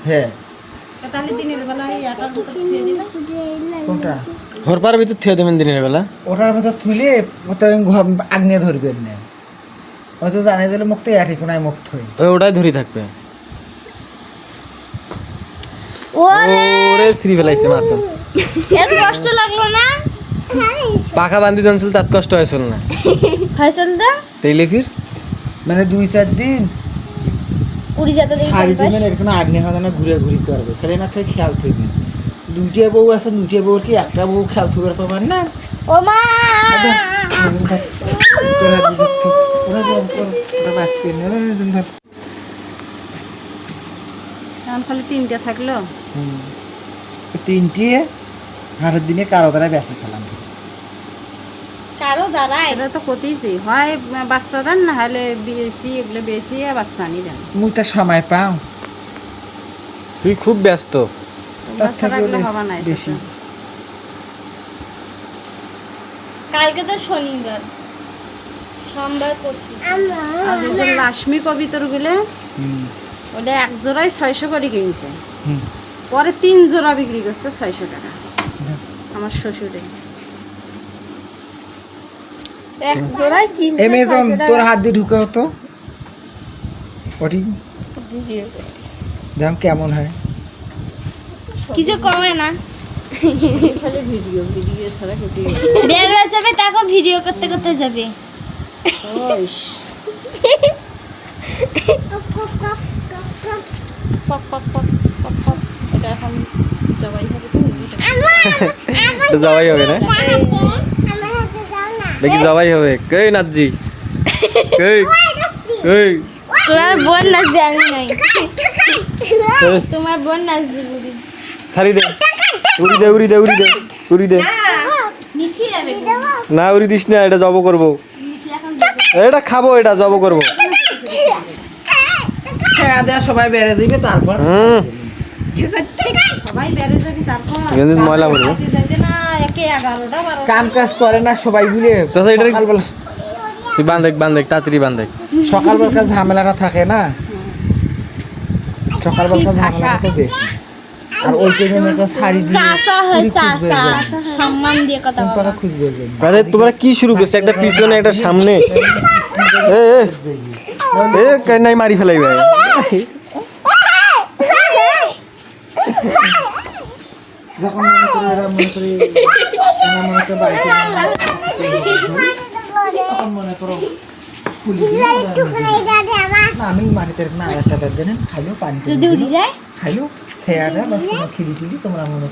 হ্যাঁ তাহলে দিনের বেলা এই আটার ভিতর থুয়ে দিলা কোনটা ঘরপার ভিতর থুয়ে দেবেন দিনের বেলা। ওটার মধ্যে তুলে ওটা আগ্নেয় ধরবেন না, হয়তো জানে দিলে মুক্ত আঠি কোনায় মুক্ত হই ওটাই ধরি থাকবে। ওরে ওরে শ্রী ফেলাইছে মাছ। এর কষ্ট লাগলো না? পাখা বান্ধি দিনছিল তাত কষ্ট হয়েছিল না হয়েছিল তো তাইলে ফির মানে 2-4 দিন উড়ি যেতে দেখি শাড়ি দিবেন এরকম আগ্নেয় হবে না, ঘুরে ঘুরি করবে খালি না খালি খেয়াল থাকবে। দুইটা বউ আছে, দুইটা বউ কি একটা বউ খেয়াল থুবার পাবেন না। ও মা এখন খালি 3টা থাকলো। 3টে হাটের দিনে কারো দ্বারা বেঁচে খেলাম। কারো দাঁড়ায় এটা তো কতিছি হয় বাচ্চা দেন না হলে বেশি এগুলো বেশি বাচ্চা আনি দেন। মুই তার সময় পাও তুই খুব ব্যস্ত। তার বাচ্চা থেকেও রাখলে হবে না বেশি। কালকে তো শনিবার, সোমবার করছি। আর এই যে লাক্ষ্মী কবিতর গুলো হুম, ওটা 1 জোড়ায় 600 করে কিনছে, হুম। পরে 3 জোড়া বিক্রি করছে 600 টাকা আমার শ্বশুরে। এক জোড়ায় কিনছে অ্যামাজন 600 টাকা। তোর হাত দিয়ে ঢুকে হতো ওটি, দেখ কেমন হয়। কিছু কমে না, খালি ভিডিও ভিডিও ছাড়া কিছু বের হয়ে যাবে তাকে ভিডিও করতে করতে যাবে। পক পক পক পক পক। এটা এখন জবাই হবে তো এটা যাওয়াই হবে না, দেখি যাওয়াই হবে। কই নাজি কই কই তোমার বোন নাচ দিয়ে আমি নাই, তোমার বোন নাচ দিবি। সারি দে, উড়ি দে উড়ি দে উড়ি দে উড়ি দে। মিঠি যাবে, না উড়ি দিস না, এটা জব করবো, মিঠি এখন এটা খাবো, এটা জব করবো। খেয়া দেয়া সবাই বেড়ে দিবে তারপর সবাই বেড়ে যাবি তারপর কিন্তু ময়লা পড়বে। রাতে যাইতে না একে 11টা 12টা কাম কাজ করে না সবাই মিলে। চাচা, এটা- সকালবেলা তুই বান্ধেক বান্ধেক তাড়াতাড়ি বান্ধেক। সকালবেলা ঝামেলাটা থাকে না, সকালবেলা ঝামেলাটা তো বেশি। আর ওই জন্য একটা শাড়ি দিয়ে চাচা হয়, কুড়ি খুঁজবে চাচা একজন। সম্মান দিয়ে কথা বলো। তোরা খুঁজবে একজন। আরে তোমরা কি শুরু করছো, একটা পিছনে একটা সামনে। এ এ, এ কাই নাই মারি ফেলাইবে। যখন মনে করি এরা মনে করি এরা মনে করে বাড়িতে তখন মনে করো পুলিশ না, আমি মাটিতে না একটা দেন খাইলো পানি যদি উড়ি যায় খাইলো খেয়াটা বা খিলি টিলি তোমরা মনে